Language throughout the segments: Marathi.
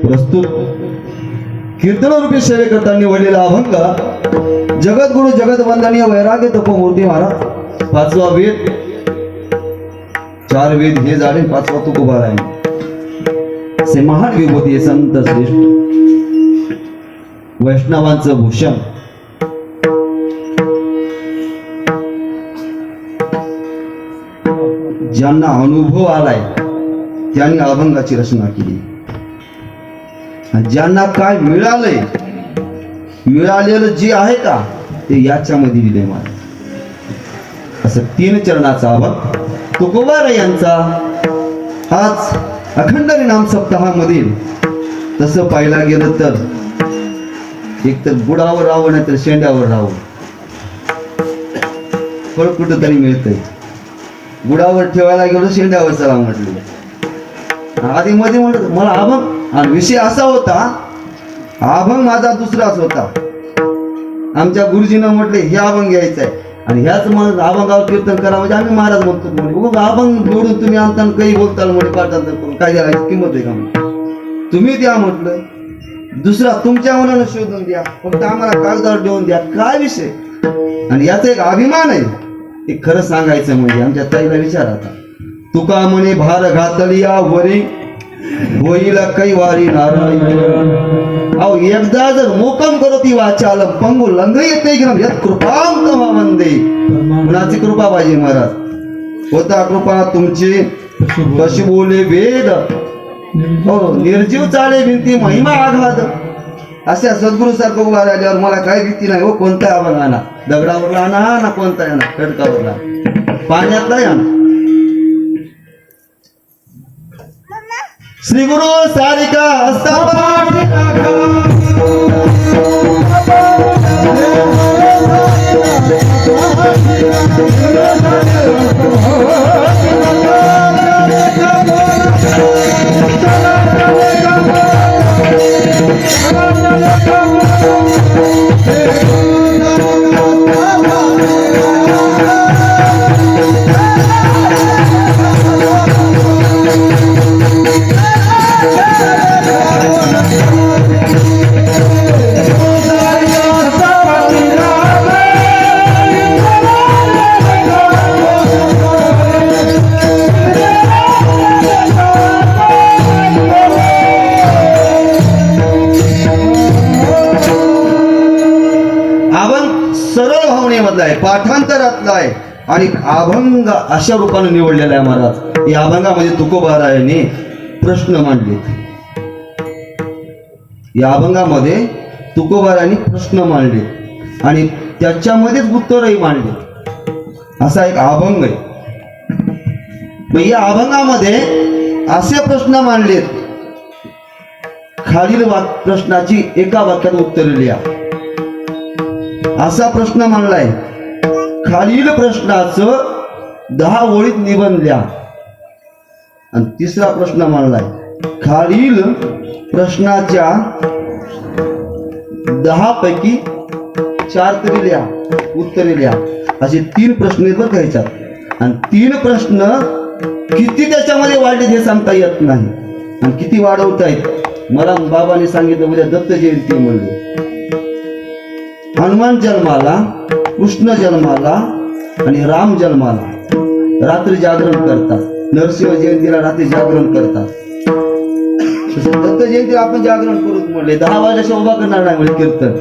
प्रस्तुत कीर्तनरूपी सेवे करता निवडलेला अभंग जगद्गुरु जगदवंदनीय वैराग्य तपोमूर्ती महाराज. पाचवा वेद, 4 वेद हे झाले, 5वा तुकोबा आहे. से महान विभूती संत श्रेष्ठ वैष्णवांचं भूषण. ज्यांना अनुभव आलाय त्यांनी अभंगाची रचना केली. ज्यांना काय मिळालंय, मिळालेलं जे आहे का ते याच्यामध्ये विद्यमान. असं 3 चरणाचा अभंग तुकोबाराय यांचा आज अखंड नाम सप्ताहामधील. तसं पाहायला गेलं तर एक तर बुडावर राहावं, नाही तर शेंड्यावर राहावं. फळ कुठं तरी मिळतंय. बुडावर ठेवायला गेलो, शेंड्यावर चला म्हटलं. आधी मध्ये म्हटलं मला अभंग, आणि विषय असा होता, अभंग माझा दुसराच होता. आमच्या गुरुजीनं म्हटले हे अभंग घ्यायचं आहे आणि ह्याच मग अभंगावर कीर्तन करा. म्हणजे आम्ही महाराज म्हणतो म्हणजे अभंग जोडून तुम्ही आणताना काही बोलताल म्हणजे पाठांतर करून काय द्यायची किंमत आहे का म्हणजे तुम्ही द्या म्हटलं. दुसरा तुमच्या मनानं शोधून द्या, फक्त आम्हाला कागदावर देऊन द्या. काय विषय. आणि याचा एक अभिमान आहे. हे खरं सांगायचं म्हणजे आमच्या ताईला विचार आता. तुका म्हणे भार घातलिया वरी होईल कैवारी नारायण. अहो एकदा जर मोकम करो ती वाचाल पंगू लंग येते यात कृपाम तमा वंदे. कुणाची कृपा पाहिजे महाराज. होता कृपा तुमची कशी बोले वेद, हो निर्जीव चाले भिंती महिमा आघात. अशा सद्गुरु सारखं उभा राहिल्यावर मला काही भीती नाही. हो कोणता अभंग आणा, दगडावरला आणा ना कोणता आणा, खडकावरला, पाण्यातला आणा. श्री गुरु सारिका असता पाठी पाठांतरातला आहे आणि अभंग अशा रूपाने निवडलेला आहे महाराज. या अभंगामध्ये तुकोबारायाने प्रश्न मांडले. या अभंगामध्ये तुकोबारायाने प्रश्न मांडले आणि त्याच्यामध्येच उत्तरही मांडले. असा एक अभंग आहे. मग या अभंगामध्ये असे प्रश्न मांडलेत. खालील प्रश्नाची एका वाक्यात उत्तर लिहा. असा प्रश्न मांडलाय. खालील प्रश्नाचं 10 ओळीत निबंध लिहा. आणि तिसरा प्रश्न मांडलाय. खालील प्रश्नाच्या 10 पैकी 4 तरी लिहा, उत्तरे लिहा. असे 3 प्रश्न आहेत बरं का ह्याच्यात. आणि 3 प्रश्न किती त्याच्यामध्ये वाढले हे सांगता येत नाही. आणि किती वाढवता येत मला बाबाने सांगितलं. उद्या दत्त जयंती म्हणली. हनुमान जन्माला, कृष्ण जन्माला आणि राम जन्माला रात्री जागरण करतात. नरसिंह जयंतीला रात्री जागरण करतात. दत्त जयंतीला आपण जागरण करू म्हणले. 10 वाजल्याशिवाय उभा करणार नाही म्हणजे कीर्तन.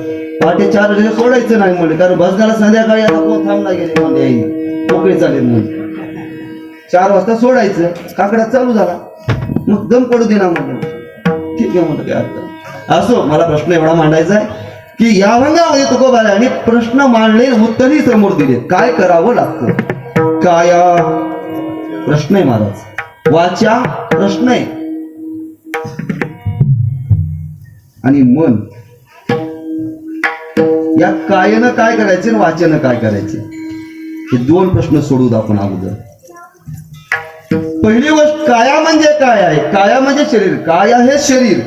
पहाटे 4 वाजता सोडायचं नाही म्हणले, कारण भजनाला संध्याकाळी आता कोण थांबला गेले म्हणजे आई मोकळे चालेल म्हणून 4 वाजता सोडायचं. काकडा चालू झाला मग दम पडू देणार म्हणलं. ठीक आहे म्हणलं, काय अर्थ. असो, मला प्रश्न एवढा मांडायचा आहे की या अभंगामध्ये तुकोबारायाने प्रश्न मांडले, उत्तरही समोर दिले. काय करावं लागतं. काया प्रश्न आहे महाराज, वाचा प्रश्न आहे आणि मन. या कायनं काय करायचे आणि वाचन काय करायचे हे 2 प्रश्न सोडूत आपण अगोदर. पहिली गोष्ट, काया म्हणजे काय आहे. काया म्हणजे शरीर. काया हे शरीर.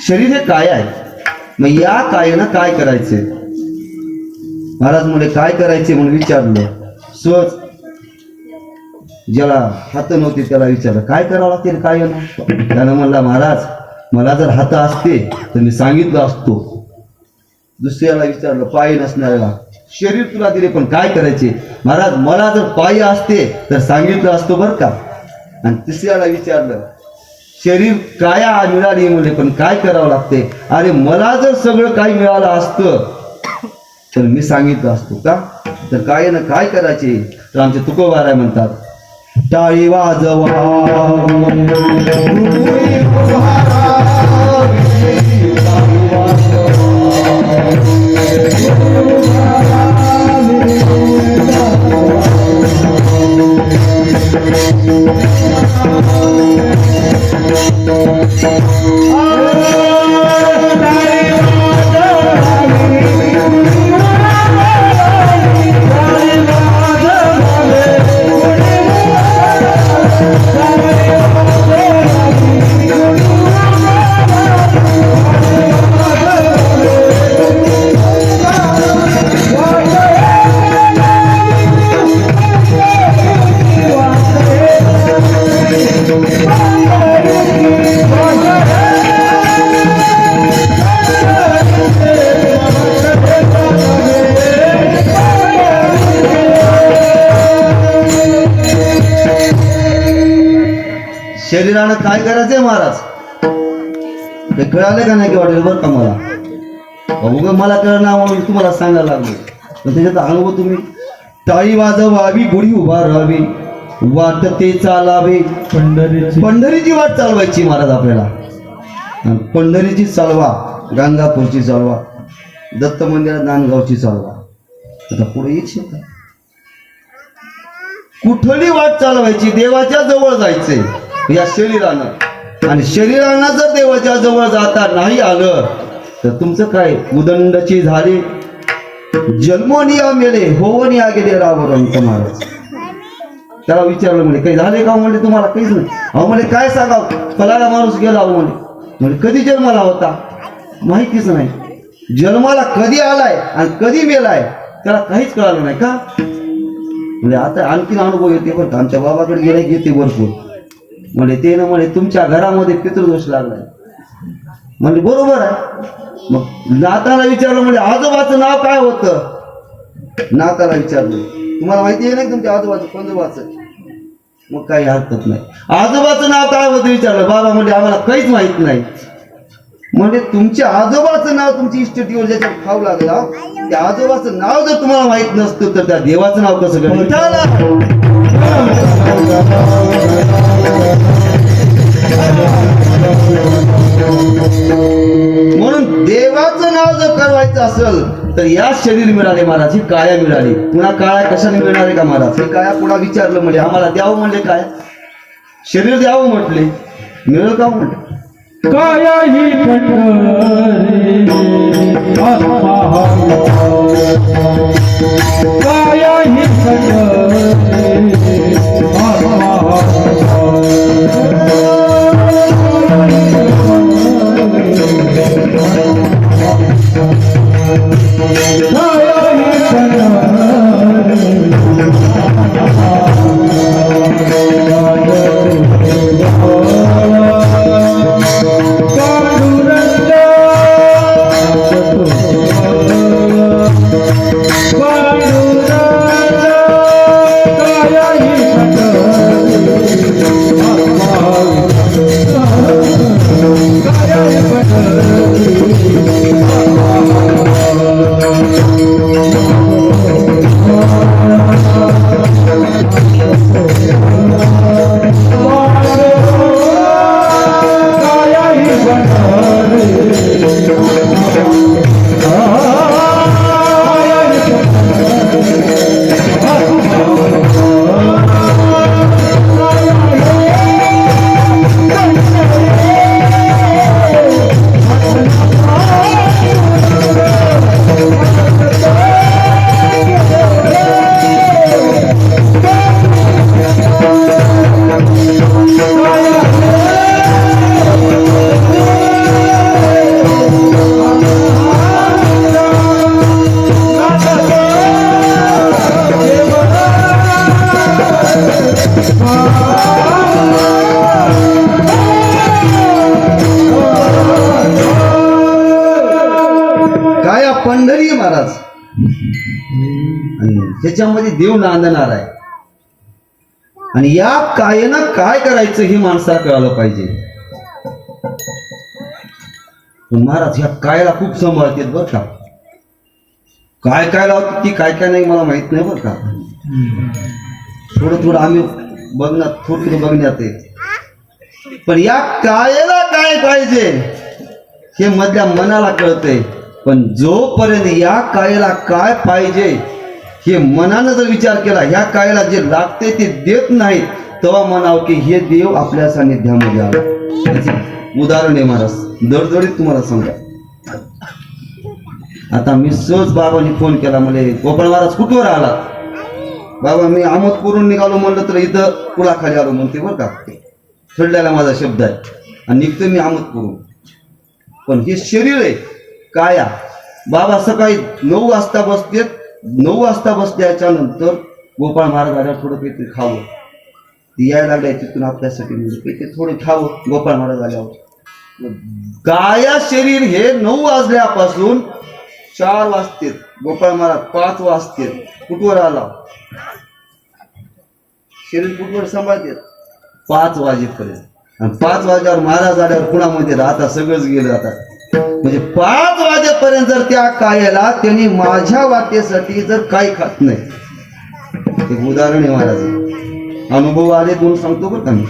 शरीर हे काय आहे. मग या कायनं काय करायचे. महाराज म्हणे काय करायचे म्हणून विचारलं. सहज ज्याला हात नव्हते त्याला विचारलं काय करावं लागते काय ना. त्यानं म्हणला महाराज मला जर हात असते तर मी सांगितलं असतो. दुसऱ्याला विचारलं पाय नसणाऱ्याला शरीर तुला दिले पण काय करायचे. महाराज मला जर पाय असते तर सांगितलं असतो बरं का. आणि तिसऱ्याला विचारलं शरीर काया मिळाली म्हणजे पण काय करावं लागते. अरे मला जर सगळं काही मिळालं असतं तर मी सांगितलं असतो का. तर काय ना काय करायचे. तर आमचे तुकोबाराय म्हणतात टाळी वाजवा शरीरानं काय करायचंय महाराज ते कळाले का नाही की वाटेल बरं का मला उगा मला कळणार म्हणून तुम्हाला सांगायला लागलो. पण त्याच्यात अनुभव तुम्ही टाळी वाजवावी गुढी उभा राहावी वाटते चालावे पंढरीची वाट चालवायची महाराज आपल्याला. पंढरीची चालवा गाणगापूरची चालवा दत्त मंदिरात नांदगावची चालवा. आता पुढे येईल शेत कुठली वाट चालवायची देवाच्या जवळ जायचंय या शरीरानं. आणि शरीरानं जर देवाच्या जवळ जाता नाही आलं तर तुमचं काय उदंडची झाली जन्मोनिया मेले होवनिया गेले रावरंत महाराज. त्याला विचारलं म्हणजे काही झाले का म्हणले तुम्हाला काहीच नाही. अहो म्हणजे काय सांगावं फलाला माणूस गेला अहो म्हणजे कधी जन्माला होता माहितीच नाही. जन्माला कधी आलाय आणि कधी मेलाय त्याला काहीच कळालं नाही का. म्हणजे आता आणखीन अनुभव येते बरं का. आमच्या बाबाकडे गेले येते भरपूर. म्हणजे ते ना म्हणे तुमच्या घरामध्ये पितृदोष लागलाय. म्हणजे बरोबर आहे. मग नाताला विचारलं म्हणजे आजोबाचं नाव काय होतं. नाताला विचारलं तुम्हाला माहिती आहे ना तुमच्या आजोबाचं पंजोबाचं. मग काही हरकत नाही. आजोबाचं नाव काय होतं विचारलं. बाबा म्हणजे आम्हाला काहीच माहित नाही. म्हणजे तुमच्या आजोबाचं नाव तुमची इष्टटीवर ज्याच्यावर खाऊ लागला त्या आजोबाचं नाव जर तुम्हाला माहित नसतं तर त्या देवाचं नाव कसं करायचं. म्हणून देवाचं नाव जर करायचं असेल तर या शरीर मिळाले महाराज. ही काया मिळाली. पुन्हा काळ्या कशाने मिळणारे का महाराज. हे काया पुन्हा विचारलं म्हणजे आम्हाला द्यावं म्हणले काय शरीर द्यावं म्हटले मिळेल का म्हटलं काया ही काया ही महाराज आणि ह्याच्यामध्ये देव नांदणार आहे. आणि या कायेनं काय करायचं हे माणसाला कळालं पाहिजे. पण महाराज ह्या कायला खूप सांभाळतात बरं का. काय काय लावतात ती काय काय नाही मला माहित नाही बरं का. थोडं आम्ही बघण्यात थोडं बघण्यात आहे. पण या कायेला काय पाहिजे हे मधल्या मनाला कळतंय. पण जोपर्यंत या कायेला काय पाहिजे हे मनानं जर विचार केला, ह्या कायेला जे लागते ते देत नाहीत, तेव्हा म्हणावं की हे देव आपल्या सानिध्यामध्ये आलं. त्याचे उदाहरण आहे महाराज, दडदडीत तुम्हाला सांगा. आता मी सहज बाबांनी फोन केला, मला गोपाळ महाराज कुठवर आला. बाबा मी अहमदपूरून निघालो म्हणलं तर इथं पुलाखाली आलो म्हणते बरं का. थडल्याला माझा शब्द आहे आणि निघतोय मी अहमदपूरून. पण हे शरीर आहे काया. बाबा सकाळी 9 वाजता बसते. 9 वाजता बसल्याच्या नंतर गोपाळ महाराज आल्यावर थोडं काहीतरी खावं. ती यायला लागल्या तिथून आपल्यासाठी काहीतरी थोडं खावं गोपाळ महाराज आल्यावर. काया शरीर हे 9 वाजल्यापासून 4 वाजते. गोपाळ महाराज 5 वाजते. कुठवर आला शरीर कुठवर सांभाळते 5 वाजेपर्यंत. आणि 5 वाजल्यावर महाराज आल्यावर कुणामध्ये राहता सगळंच गेलं. आता म्हणजे 5 वाजेपर्यंत जर त्या कायाला त्यांनी माझ्या वाटेसाठी जर काही खात नाही. एक उदाहरण आहे महाराज, अनुभव आले म्हणून सांगतो बरं का मी.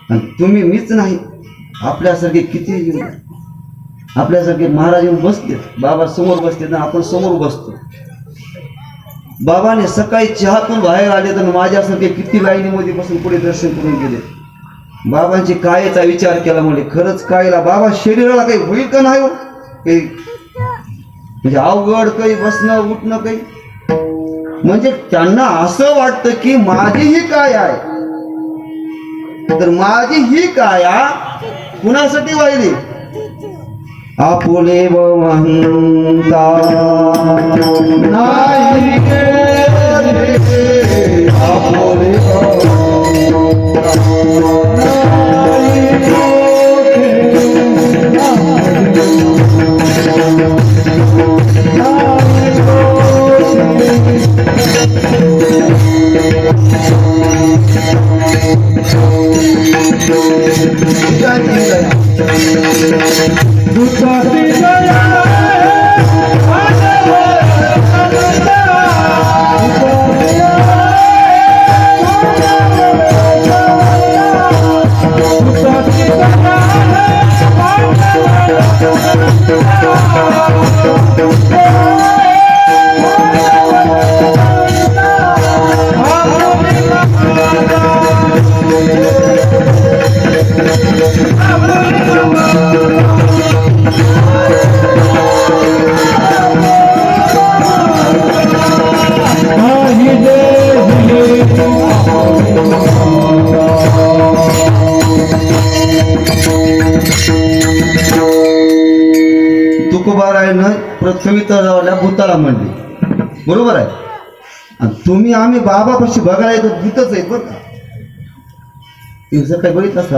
आणि तुम्ही मीच नाही, आपल्यासारखे किती आपल्यासारखे महाराज येऊन बसते. बाबा समोर बसते ना आपण समोर बसतो. बाबाने सकाळी चहातून बाहेर आले तर माझ्यासारखे किती लाईनीमध्ये बसून पुढे दर्शन करून गेले. बाबांची कायेचा विचार केला म्हणजे खरंच कायला बाबा शरीराला काही होईल का नाही, काही म्हणजे अवघड काही बसणं उठणं काही. म्हणजे त्यांना असं वाटतं की माझी ही काय आहे, तर माझी ही काया कुणासाठी वाहिली. आपुले म्हणता नाही आपुले तुकोबारायनं पृथ्वी तळाला भूताला म्हणली, बरोबर आहे. आणि तुम्ही आम्ही बाबापाशी बघायला येतो भूतच आहेत बरं का. सकाळी बघितलं असतं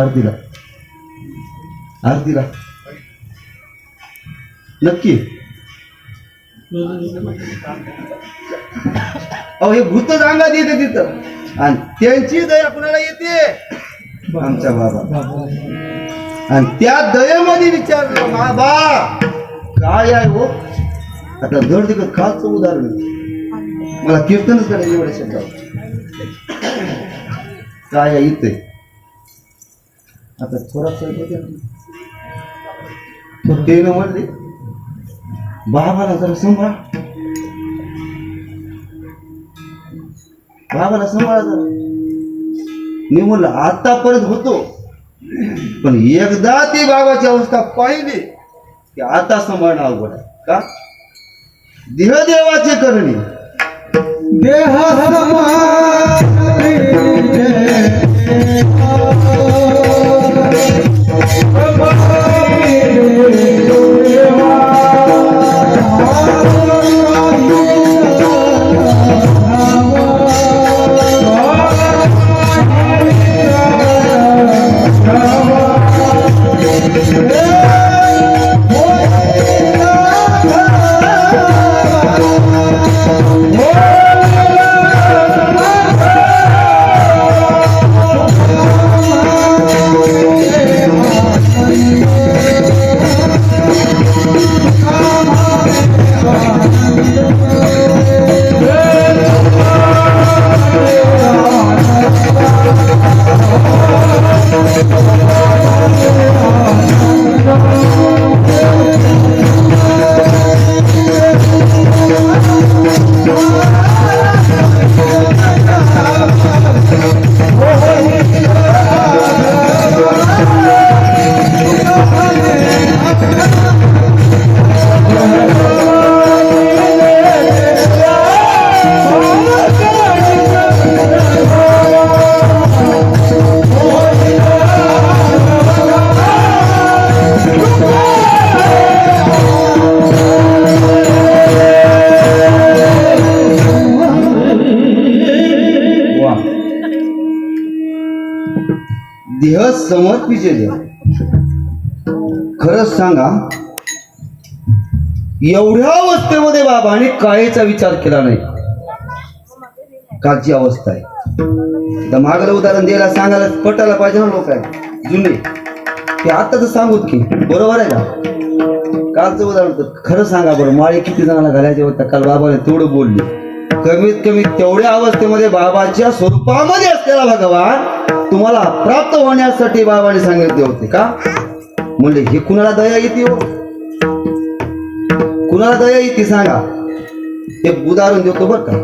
आरतीला नक्की. अहो हे भूतच अंगात येते तिथं आणि त्यांची दया कुणाला येते, आमच्या बाबा. आणि त्या दयेमध्ये विचारलं बाबा काय आहे हो. आता धड तिकड खालचं उदाहरण मला कीर्तनच करायचं एवढ्या शब्दावर काय इथे. आता थोडासा ते न म्हणले बाबाला जरा सांभाळ, बाबाला सांभाळा जरा. मी म्हणलं आतापर्यंत होतो, पण एकदा ती बाबाची अवस्था पाहिली की आता सांभाळणं अवघड आहे. का देहदेवाचे करणे देह समज पिछे द्या. खरंच सांगा, एवढ्या अवस्थेमध्ये बाबाने काहीचा विचार केला नाही. कालची अवस्था आहे. आता मागलं उदाहरण द्यायला सांगायला पटायला पाहिजे ना लोक आहे जुने ते आताच सांगूत की बरोबर आहे का. कालचं उदाहरण तर खरं सांगा बरं, माळी किती जणांना घालायचे होत्या काल बाबाने तेवढं बोलले. कमीत कमी तेवढ्या अवस्थेमध्ये बाबाच्या स्वरूपामध्ये असलेला भगवान तुम्हाला प्राप्त होण्यासाठी बाबाने सांगितले होते का. म्हणले हे कुणाला दया येते हो, कुणाला दया येते सांगा. एक उदाहरण देतो बरं का.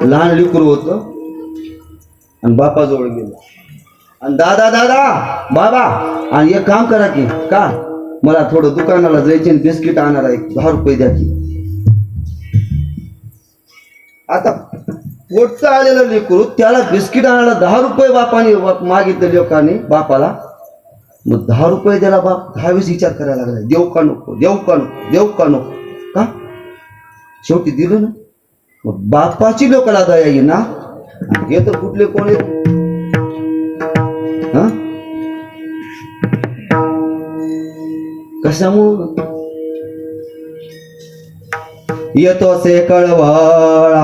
लहान लेकरू होतं आणि बापाजवळ गेलं आणि दादा दादा बाबा आणि एक काम करा की का मला थोडं दुकानाला जायचे बिस्किट आणणार आहे 10 रुपये द्या की. आता पोटचं आलेलं लेकरू त्याला बिस्किट आणायला 10 रुपये बापाने मागितले लोकांनी बापाला. मग 10 रुपये द्यायला बाप 10 वेळेस विचार करायला लागला, देऊ का नको देऊ का नको देऊ का नको का. शेवटी दिलं ना. मग बापाची लोकांना दया येईल ना. हे तर कुठले कोण आहेत हा. कशामुळं येतो से कळवळा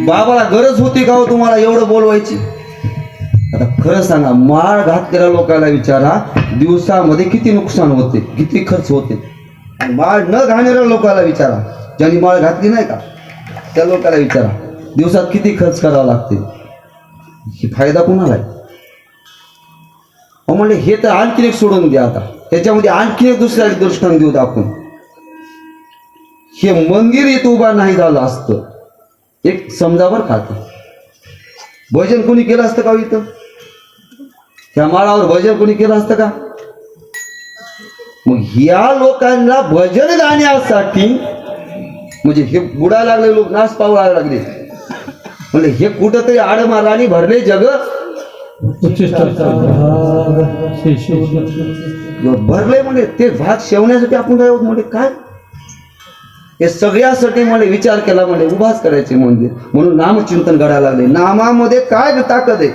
बाबाला गरज होती का हो तुम्हाला एवढं बोलवायची. आता खरं सांगा, माळ घातलेल्या लोकांना विचारा दिवसामध्ये किती नुकसान होते, किती खर्च होते. आणि माळ न घालणाऱ्या लोकांना विचारा, ज्यांनी माळ घातली नाही का त्या लोकांना विचारा दिवसात किती खर्च करावा लागते. ही फायदा कुणाला आहे. म्हणजे हे तर आणखी एक सोडून द्या. आता त्याच्यामध्ये आणखी एक दुसऱ्या दृष्टांत देऊ आपण. हे मंदिर इथं उभा नाही झालं असतं एक समजा बरं का. भजन कोणी केलं असतं का इथं. त्या माळावर भजन कोणी केलं असतं का. मग ह्या लोकांना भजन गाण्यासाठी म्हणजे हे बुडायला लागले लोक नाश पावला लागले. म्हणजे हे कुठंतरी आडमाराने भरले जग भरले. म्हणजे ते भात शेवण्यासाठी आपण काय होत म्हणजे काय हे सगळ्यासाठी मला विचार केला. म्हणजे उभाच करायचे मंदिर म्हणून नामचिंतन घडायला लागले. नामामध्ये काय ताकद आहे,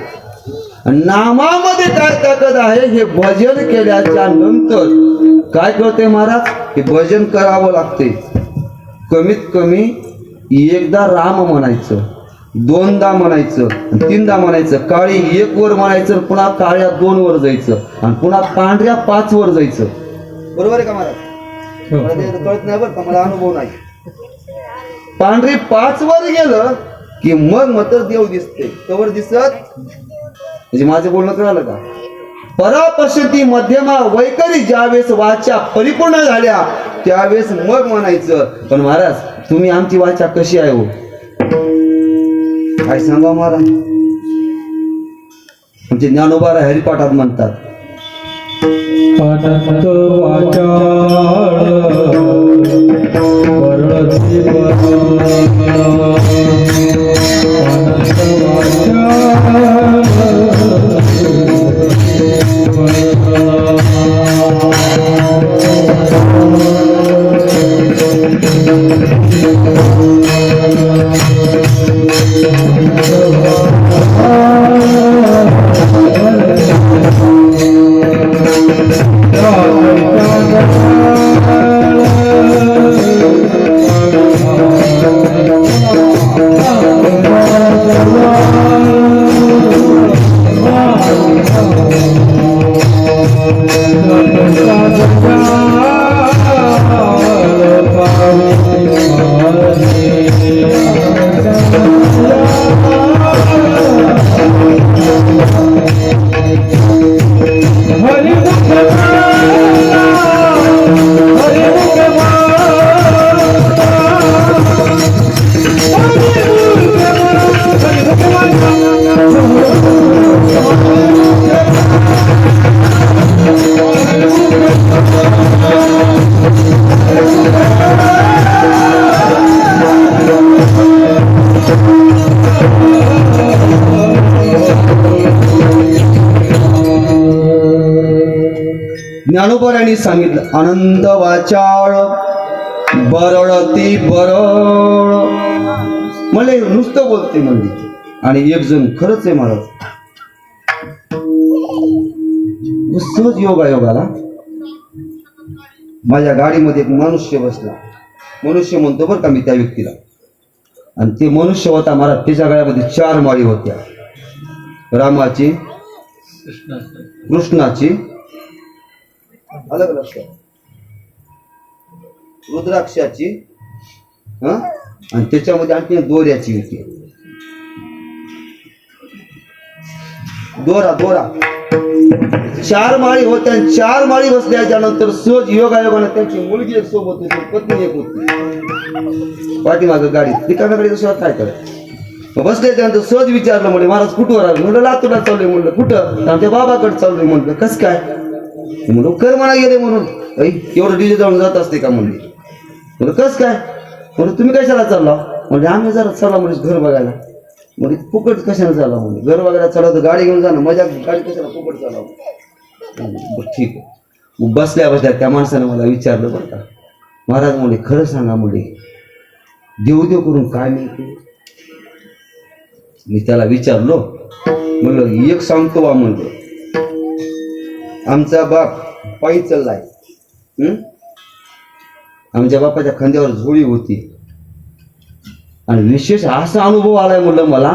नामामध्ये काय ताकद आहे हे भजन केल्याच्या नंतर काय कळते महाराज. हे भजन करावं लागते. कमीत कमी एकदा राम म्हणायचं, 2दा म्हणायचं, 3दा म्हणायचं. काळी 1 वर म्हणायचं, पुन्हा काळ्या 2 वर जायचं आणि पुन्हा पांढऱ्या 5 वर जायचं. बरोबर आहे का महाराज. मला ते कळत नाही बरं का, मला अनुभव नाही. पांढरी 5 वर गेलं की मग मात्र देव दिसते. कवर दिसत म्हणजे माझं बोलणं कळालं का. परापश्यती मध्यमा वैकरी ज्यावेळेस वाचा परिपूर्ण झाल्या त्यावेळेस मग म्हणायचं. पण महाराज तुम्ही आमची वाचा कशी आहे हो काय सांगा महाराज. आमचे ज्ञानोबा हरिपाठात म्हणतात अनंत वाचाळ परळती ज्ञानोबांनी सांगितलं आनंद वाचाळ बरळती बरळ. म्हणले नुसतं बोलते म्हणजे. आणि एक जण खरंच आहे महाराज सहज योगायोगाला माझ्या गाडीमध्ये एक मनुष्य बसला. मनुष्य म्हणतो बरं का मी त्या व्यक्तीला. आणि ते मनुष्य होता महाराज. त्याच्या गळ्यामध्ये 4 माळी होत्या. रामाची, कृष्णाची, अलग लक्षात, रुद्राक्षाची, आणि त्याच्यामध्ये आणखी दोऱ्याची होती. दोरा 4 माळी होत्या. 4 माळी बसल्याच्या नंतर सहज योगायोगाने त्यांची मुलगी एक सोबत होती, पत्नी एक होती पाठीमागं गाडीत. रिकाम्या गाडीत सोबत काय करायचं. बसले त्यानंतर सहज विचारलं म्हणजे महाराज कुठवर आलं. म्हणलं लातूरला चाललोय. म्हणलं कुठं. आमच्या बाबाकडे चाललोय. म्हणलं कसं काय. म्हणून करमाना गेले म्हणून. एवढं डीजे जाऊन जात असते का म्हणले. म्हणलं कसं काय. म्हणून तुम्ही कशाला चालला. म्हणजे आम्ही जरा चला म्हणजे घर बघायला. म्हणजे फुकट कशाला चालला. म्हणजे घर बघायला चालवतं गाडी घेऊन जाणं मजा. गाडी कशाला फुकट चालवं. ठीक आहे. बसल्या त्या माणसानं मला विचारलं बरं का. महाराज म्हणले खरं सांगा म्हणले देव करून काय मिळते. मी त्याला विचारलो. म्हणलं एक सांगतो बा म्हणलं. आमचा बाप पायी चाललाय. आमच्या बापाच्या खांद्यावर झोळी होती. आणि विशेष असा अनुभव आलाय म्हणलं मला.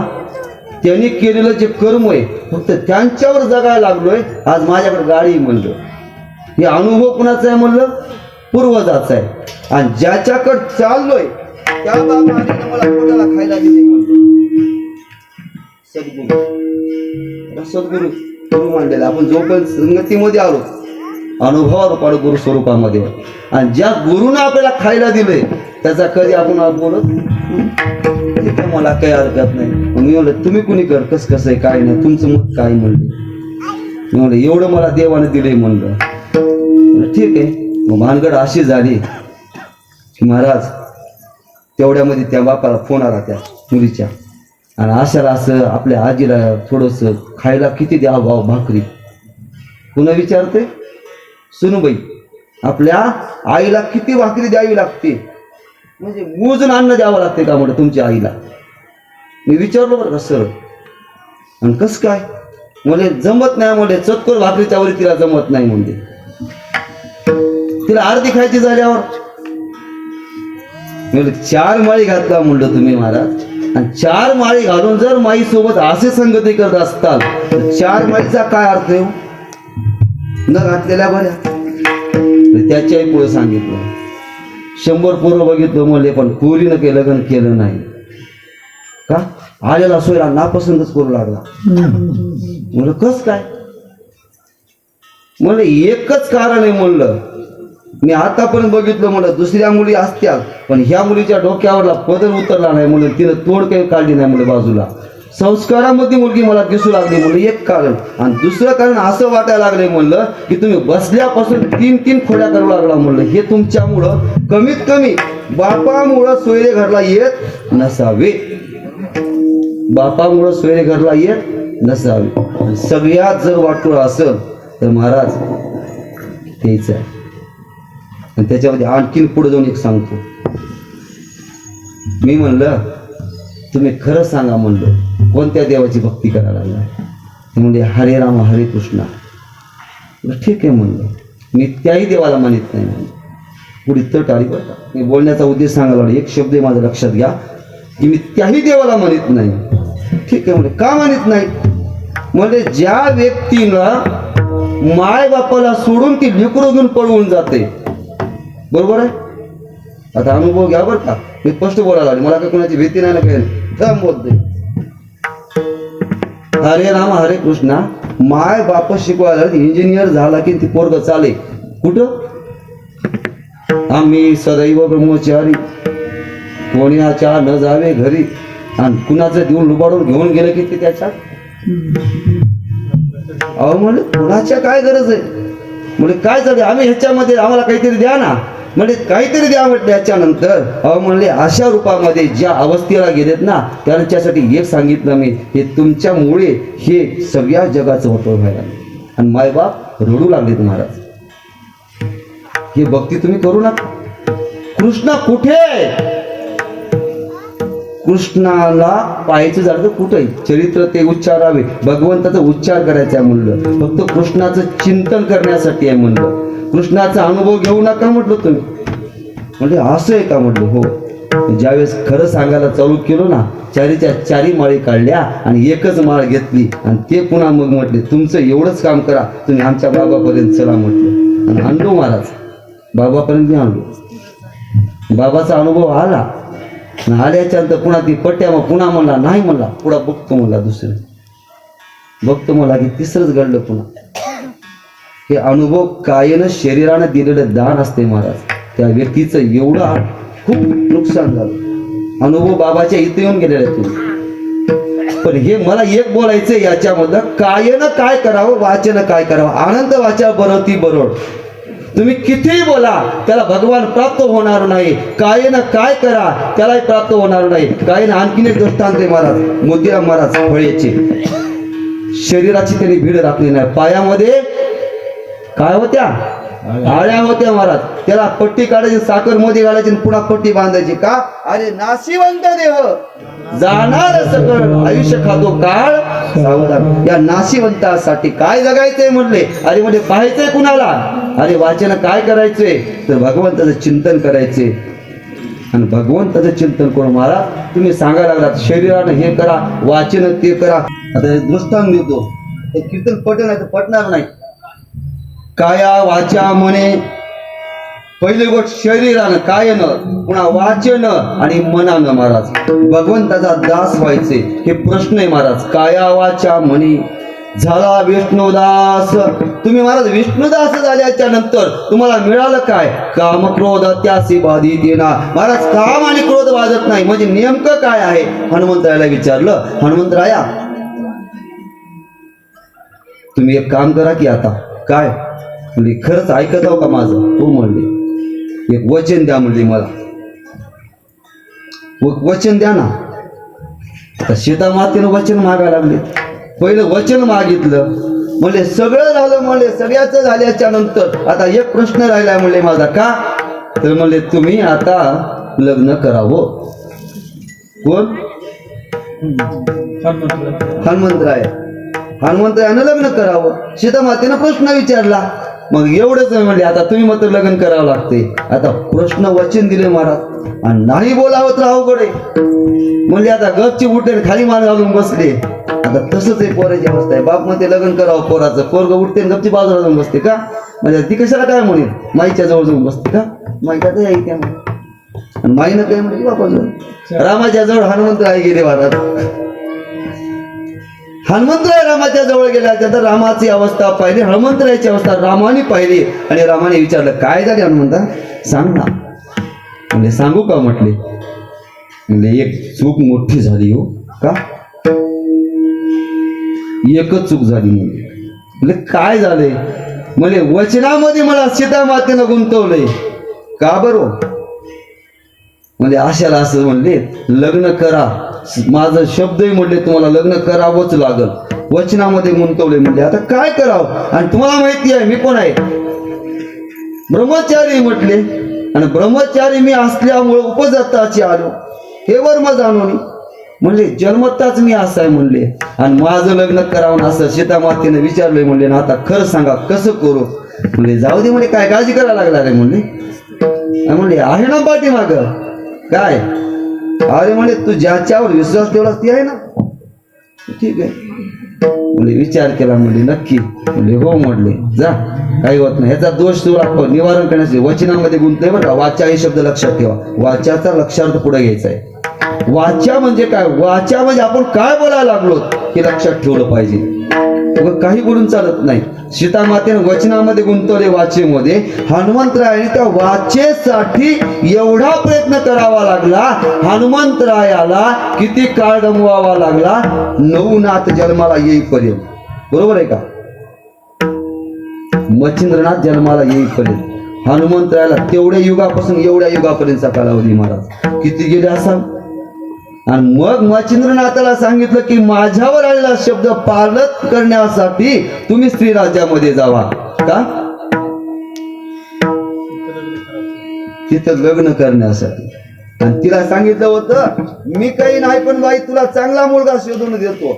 त्यांनी केलेलं जे कर्म आहे फक्त त्यांच्यावर जगायला लागलोय. आज माझ्याकडे गाडी म्हणलं. हे अनुभव कुणाचा आहे म्हणलं. पूर्वजाचा आहे. आणि ज्याच्याकडे चाललोय त्या बाबाने मला पोटाला खायला दिले म्हणलं. सद्गुरू गुरु मांडलेला. आपण जोपर्यंत संगतीमध्ये आलो अनुभवावर पाडू गुरु स्वरूपामध्ये. आणि ज्या गुरुनं आपल्याला खायला दिलंय त्याचा कधी आपण बोलत मला काही हरकत नाही. मी म्हणलं तुम्ही कुणी कर कसं आहे काय नाही तुमचं मत काय म्हणलं. मी म्हणलं एवढं मला देवाने दिलंय म्हणलं. ठीक आहे. मग भानगड अशी झाली की महाराज तेवढ्यामध्ये त्या बापाला फोन आला त्या मुलीच्या. आणि अशाला असं आपल्या आजीला थोडंसं खायला किती द्यावं भाव भाकरी. पुन्हा विचारते सुनूबाई आपल्या आईला किती भाकरी द्यावी लागते. म्हणजे मोजून अन्न द्यावं लागते का म्हणलं तुमच्या आईला. मी विचारलो बरं का सर. आणि कसं काय. म्हणजे जमत नाही म्हणजे चतकोर भाकरीच्या वरी तिला जमत नाही म्हणजे. तिला अर्धी खायची झाल्यावर म्हणजे 4 माळी घातला म्हणलं तुम्ही महाराज. आणि 4 माळी घालून जर माई सोबत असे संगती करत असताल तर 4 माळीचा काय अर्थ आहे. न घातलेल्या बऱ्या. त्याच्याही पुढे सांगितलं 100 पोरं बघितलं म्हणले पण पोरीनं लग्न केलं नाही का. आलेला सोयरा नापसंतच करू लागला. म्हणलं कस काय. म्हणलं एकच कारण आहे म्हणलं. मी आतापर्यंत बघितलं म्हणलं दुसऱ्या मुली असत्या पण ह्या मुलीच्या डोक्यावरला पदर उतरला नाही म्हणलं. तिनं तोड काही काढली नाही म्हणलं बाजूला. संस्कारामध्ये मुलगी मला दिसू लागली म्हणलं एक कारण. आणि दुसरं कारण असं वाटायला लागलंय म्हणलं की तुम्ही बसल्यापासून 3 खोड्या करू लागला म्हणलं. हे तुमच्यामुळं कमीत कमी बापामुळं सोयरे घरला येत नसावे. बापामुळं सोयरे घरला येत नसावे. सगळ्यात जर वाटोळ असेल तर महाराज तेच आहे. आणि त्याच्यामध्ये आणखीन पुढे जाऊन एक सांगतो. मी म्हणलं तुम्ही खरं सांगा म्हणलं कोणत्या देवाची भक्ती करायला लागला. म्हणजे हरे राम हरे कृष्णा. ठीक आहे म्हणलं मी त्याही देवाला मानित नाही म्हणलं. पुढे तट आली बरं. मी बोलण्याचा उद्देश सांगायला लागलो. एक शब्द माझ्या लक्षात घ्या की मी त्याही देवाला मानित नाही. ठीक आहे म्हणजे का मानित नाही. म्हणजे ज्या व्यक्तीनं माय बापाला सोडून ती लेकरं घेऊन पळवून जाते बरोबर आहे. आता अनुभव घ्या बरं का. मी स्पष्ट बोलायला लागले, मला काही कोणाची भीती नाही ना काही नाही. थांब बोलते. हरे राम हरे कृष्णा. माय बाप शिकवायला इंजिनियर झाला की ती पोरग चाले कुठं? आम्ही सदैव ब्रह्मचारी, कोणाच्या न जावे घरी, आणि कुणाचं देऊन लुबाडून घेऊन गेलं की ते त्याच्यात. अहो म्हणजे कुणाच्या काय गरज आहे? म्हणजे काय झालं, आम्ही ह्याच्यामध्ये आम्हाला काहीतरी द्या ना. म्हणजे काहीतरी द्या म्हटलं. याच्यानंतर अहो म्हणले अशा रूपामध्ये ज्या अवस्थेला गेलेत ना, त्यांच्यासाठी एक सांगितलं मी, हे तुमच्यामुळे हे सगळ्या जगाचं होतं व्हायला. आणि मायबाप रडू लागलेत महाराज. ही भक्ती तुम्ही करू नका. कृष्ण कुठे? कृष्णाला पाहायचं झालं तर कुठे? चरित्र ते उच्चारावे, भगवंताचा उच्चार करायचा आहे म्हणलं. फक्त कृष्णाचं चिंतन करण्यासाठी आहे म्हणलं. कृष्णाचा अनुभव घेऊ नका म्हटलं तुम्ही. म्हणजे असं आहे का म्हटलं. हो. ज्यावेळेस खरं सांगायला चालू केलं ना, चारीच्या चारी माळी काढल्या आणि एकच माळ घेतली, आणि ते पुन्हा मग म्हटले तुमचं एवढंच काम करा, तुम्ही आमच्या बाबापर्यंत चला म्हटलं. आणि आणलो महाराज बाबापर्यंत. मी आणलो. बाबाचा अनुभव आला. आल्याच्या नंतर पुन्हा ती पट्ट्या मग पुन्हा म्हणला नाही, म्हणला पुढा बघतो म्हणला, दुसरं बघतो मला की तिसरंच घडलं पुन्हा. हे अनुभव कायनं शरीरानं दिलेलं दान असते महाराज. त्या व्यक्तीचं एवढं खूप नुकसान झालं. अनुभव बाबाच्या इथे येऊन गेलेले तुम्ही. पण हे मला एक बोलायचं याच्यामधलं, कायनं काय करावं, वाचन काय करावं. आनंद वाचा बरोती बरोड. तुम्ही कितीही बोला त्याला भगवान प्राप्त होणार नाही. कायनं काय करा त्यालाही प्राप्त होणार नाही. कायनं आणखीन एक दृष्टांत आहे महाराज, मोतीराम महाराज फळेचे. शरीराची त्यांनी भीड राखली नाही. पायामध्ये काय होत्या? आळ्या होत्या महाराज. त्याला पट्टी काढायची, साखर मोदी घालायची, पुन्हा पट्टी बांधायची. का? अरे नाशिवंत देह जाणार सकळ, आयुष्य खातो काळ सावधान. या नाशिवंतासाठी काय जगायचंय म्हणले? अरे म्हणजे पाहायचंय कुणाला? अरे वाचन काय करायचंय? तर भगवंताचं चिंतन करायचे. आणि भगवंताचं चिंतन करून महाराज तुम्ही सांगायला लागलात शरीरानं हे करा, वाचन ते करा. आता दृष्टांत देतो. हे कीर्तन पटेल नाही तर पटणार नाही. काया वाचा मने, पहिली गोष्ट शरीरानं कायनं, पुन्हा वाचन आणि मनानं महाराज भगवंताचा दास व्हायचे. हे प्रश्न आहे महाराज. काया वाचा मने झाला विष्णुदास. तुम्ही महाराज विष्णुदास झाल्याच्या नंतर तुम्हाला मिळालं काय? काम क्रोध त्यासी बाधित येणार. महाराज काम आणि क्रोध बाधत नाही म्हणजे नेमकं काय आहे? हनुमंतरायाला विचारलं. हनुमंतराया तुम्ही एक काम करा की आता काय म्हणजे खरंच ऐकत आहो का माझं? हो म्हणले एक वचन द्या म्हणले मला. वचन द्या ना. आता सीता मातेनं वचन मागायला लागले. पहिलं वचन मागितलं म्हणले सगळं झालं म्हणले. सगळ्याच झाल्याच्या नंतर आता एक प्रश्न राहिलाय म्हणले माझा. का? तर म्हणले तुम्ही आता लग्न करावं. कोण? हनुमंतराय. हनुमंतरायानं लग्न करावं. सीता मातेनं प्रश्न विचारला. मग एवढंच म्हणले आता तुम्ही मात्र लग्न करावं लागते. आता प्रश्न वचन दिले महाराज आणि नाही बोलावं तर अवघड आहे. म्हणजे आता गपची उठे खाली मान घालून बसले. आता तसंच आहे पोराची अवस्था आहे. बाप मध्ये लग्न करावं पोराचं, पोरग उठते गपची बाजूला जाऊन बसते. का? म्हणजे ती कशाला काय म्हणेल? माईच्या जवळ जाऊन बसते. का? माई का त्या माईनं काय म्हणते बापा रामाच्या जवळ हनुमंतराय गेले महाराज. हनुमंतराय रामाच्या जवळ गेला. तर रामाची अवस्था पाहिली, हनुमंतरायाची अवस्था रामाने पाहिली. आणि रामाने विचारलं काय झाले हनुमंता? सांग ना. म्हणजे सांगू का म्हटले. म्हणजे एक चूक मोठी झाली हो. का? एकच चूक झाली म्हणजे काय झाले? म्हणजे वचनामध्ये मला सीता मातेनं गुंतवलंय. का बरं? म्हणजे अशाला असं म्हणले लग्न करा. माझं शब्दही म्हणले तुम्हाला लग्न करावंच लागल. वचनामध्ये गुंतवले म्हणले आता काय करावं? आणि तुम्हाला माहिती आहे मी कोण आहे? ब्रह्मचारी म्हटले. आणि ब्रह्मचारी मी असल्यामुळे उपजाताची आलो हे वर्म जाणून म्हणले जन्मताच मी असा आहे म्हणले. आणि माझं लग्न करावं असं सीता मातेने विचारलंय म्हणले. ना आता खरं सांगा कसं करू? म्हणले जाऊ दे. म्हणजे काय काळजी करायला लागला रे म्हणले. म्हणले आहे ना पाठीमाग काय? अरे म्हणजे तू ज्याच्यावर विश्वास ठेवलास ती आहे ना. ठीक आहे म्हणजे विचार केला म्हणजे नक्की म्हणजे हो म्हटले जा काही होत नाही. ह्याचा दोष तुला निवारण करण्यासाठी वचनामध्ये गुंतले बरं का. वाचा हे शब्द लक्षात ठेवा. वाचाचा लक्षार्थ पुढे घ्यायचा आहे. वाचा म्हणजे काय? वाचा म्हणजे आपण काय बोलायला लागलो हे लक्षात ठेवलं पाहिजे. काही बोलून चालत नाही. सीता मातेने वचनामध्ये गुंतवले वाचेमध्ये. हनुमंतरायाने त्या वाचेसाठी एवढा प्रयत्न करावा लागला. हनुमंतरायाला किती काळ गमवावा लागला? 9 नाथ जन्माला येईपर्यंत. बरोबर आहे का? मच्छिंद्रनाथ जन्माला येईपर्यंत हनुमंतरायाला तेवढ्या युगापासून एवढ्या युगापर्यंतचा कालावधी महाराज किती गेले असाल. आणि मग मच्छिंद्रनाथाला सांगितलं की माझ्यावर आलेला शब्द पालन करण्यासाठी तुम्ही स्त्री राज्यामध्ये जावा. का? तिथं लग्न करण्यासाठी. आणि तिला सांगितलं होतं मी काही नाही पण बाई तुला चांगला मुलगा शोधून देतो.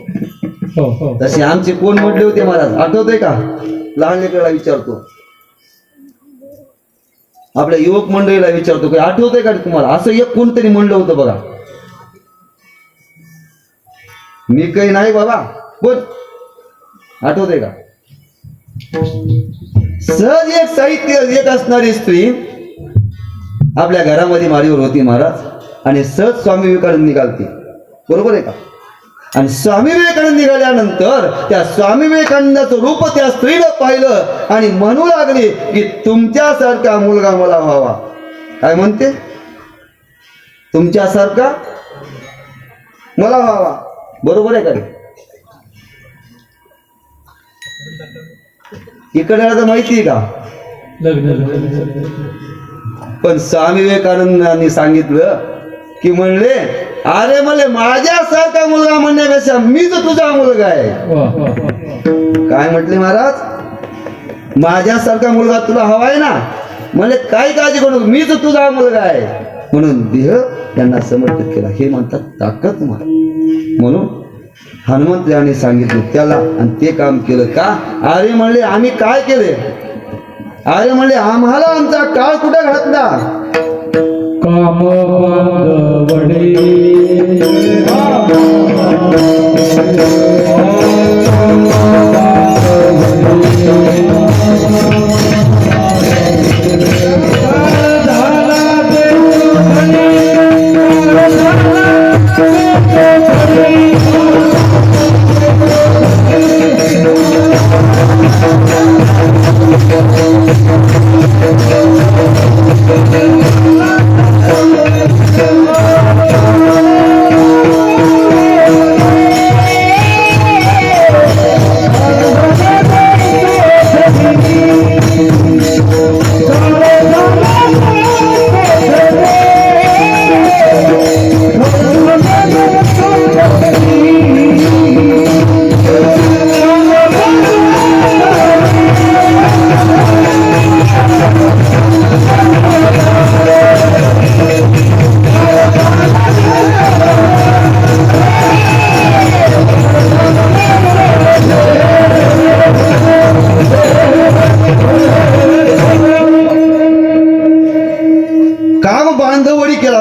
तसे आमचे कोण म्हटले होते महाराज आठवतंय का? लहान लेकराला विचारतो, आपल्या युवक मंडळीला विचारतो काही आठवतंय का तुम्हाला? असं एक कोणतरी म्हणलं होतं बघा. मी काही नाही बाबा बोल. आठवतंय का? सहज एक साहित्य एक असणारी स्त्री आपल्या घरामध्ये माडीवर होती महाराज. आणि सहज स्वामी विवेकानंद निघालती. बरोबर आहे का? आणि स्वामी विवेकानंद निघाल्यानंतर त्या स्वामी विवेकानंदाचं रूप त्या स्त्रीनं पाहिलं आणि म्हणू लागली की तुमच्यासारखा मुलगा मला व्हावा. काय म्हणते? तुमच्यासारखा मला व्हावा. बरोबर आहे का? इकडे तर माहिती आहे का? पण स्वामी विवेकानंदांनी सांगितलं की म्हणले अरे मला माझ्यासारखा मुलगा म्हणण्यापेक्षा मीच तुझा मुलगा आहे. काय म्हटले महाराज? माझ्यासारखा मुलगा तुला हवाय ना? म्हणजे काय काळजी करू नको, मीच तुझा मुलगा आहे. म्हणून देह त्यांना समर्पित केला. हे म्हणतात ताकद. म्हणून हनुमंतरायाने सांगितलं त्याला आणि ते काम केलं. का? अरे म्हणले आम्ही काय केले? अरे म्हणले आम्हाला आमचा काळ कुठे घातला? काम बांधवडे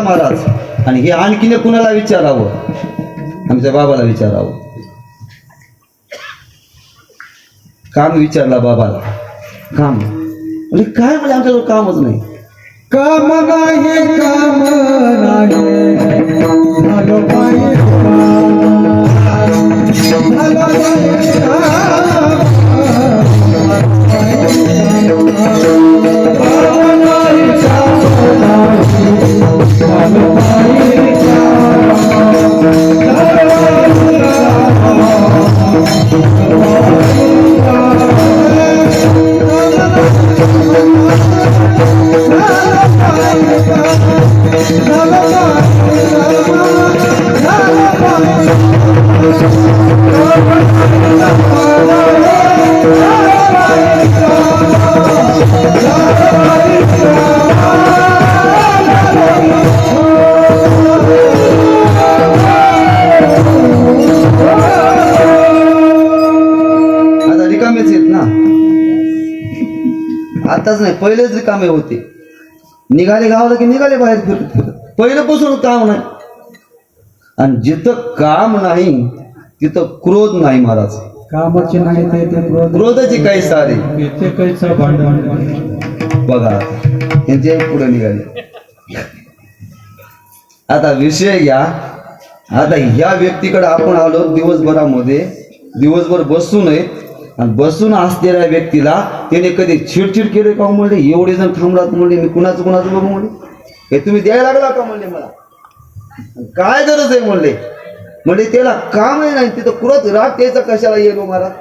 महाराज. आणि हे आणखीन कुणाला विचारावं? आमच्या बाबाला विचारावं. काम विचारला बाबाला. काम म्हणजे काय? म्हणजे आमच्याजवळ कामच नाही. काम नाही काम नाही झालं पाहिजे आताच नाही, पहिलेच रिकामे होते. निघाले गावाला की निघाले बाहेर फिरत फिरत. पहिल्यापासून काम नाही. आणि जिथं काम नाही तिथं क्रोध नाही महाराज. कामाचे नाही ते क्रोधाची काही सारे येते कैसा भांडण. बघा यांचे पुढे निघाले. आता विषय घ्या. आता ह्या व्यक्तीकडे आपण आलो दिवसभरामध्ये, दिवसभर बसून आहे आणि बसून असलेल्या व्यक्तीला त्याने कधी चिडचिड केले का म्हणले? एवढे जण थांबलात म्हणले, मी कुणाचं बघू म्हणले, हे तुम्ही द्यायला लागला का म्हणले, मला काय गरज आहे म्हणले. म्हणजे त्याला कामही नाही, तिथं क्रोध राग त्याचा कशाला येलो महाराज?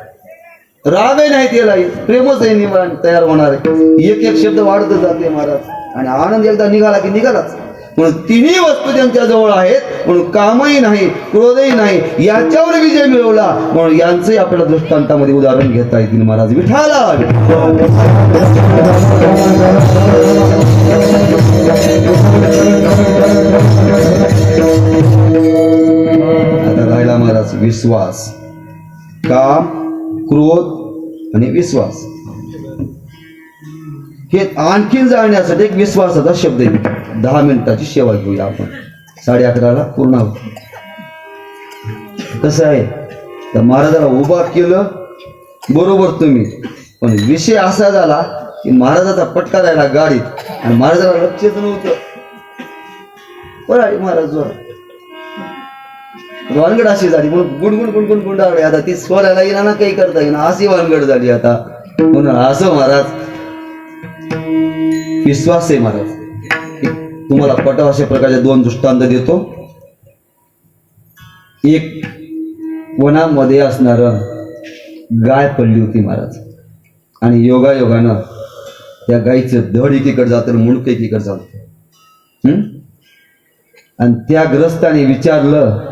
रागही नाही त्याला, प्रेमच आहे निर्माण तयार होणार आहे. एक एक शब्द वाढत जाते महाराज आणि आनंद एकदा निघाला की निघालाच. म्हणून तिन्ही वस्तू त्यांच्या जवळ आहेत, म्हणून कामही नाही, क्रोधही नाही, याच्यावर विजय मिळवला. म्हणून यांचंही आपल्याला दृष्टांतामध्ये उदाहरण घेता येतील महाराज. विठाला आता राहिला महाराज विश्वास. काम, क्रोध आणि विश्वास हे आणखीन जाणण्यासाठी एक विश्वासाचा शब्द आहे. 10 मिनिटाची सेवा घेऊया आपण, 11:30 पूर्ण होत. कसं आहे तर महाराजाला उभा केलं बरोबर तुम्ही, पण विषय असा झाला की महाराजाचा पटका राहिला गाडीत आणि महाराजाला लक्षच नव्हतं. बरं महाराज वानगड अशी झाली म्हणून गुणगुण गुणगुण गुंडावले. आता ती स्वरायला येणार ना, काही करता येईना, अशी वानगड झाली आता. म्हणून असं महाराज विश्वास आहे महाराज. तुम्हाला पटाव अशा प्रकारचे 2 दृष्टांत देतो. एक वनामध्ये असणार गाय पडली होती महाराज आणि योगायोगानं त्या गायीचं धड एकीकडे जातं, मुंडकं एकीकडे जातं. आणि त्या ग्रस्ताने विचारलं,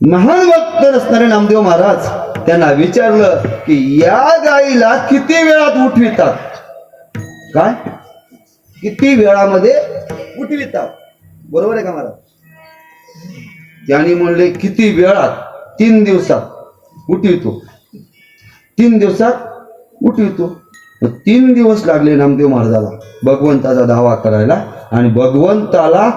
महान भक्त असणारे नामदेव महाराज त्यांना विचारलं की या गायीला किती वेळात उठवितात? काय किती वेळामध्ये उठवितात? बरोबर आहे का महाराज? त्यांनी म्हणले किती वेळात? 3 दिवसात उठवितो. 3 दिवसात उठवितो. 3 दिवस लागले नामदेव महाराजाला भगवंताचा दावा करायला. आणि भगवंताला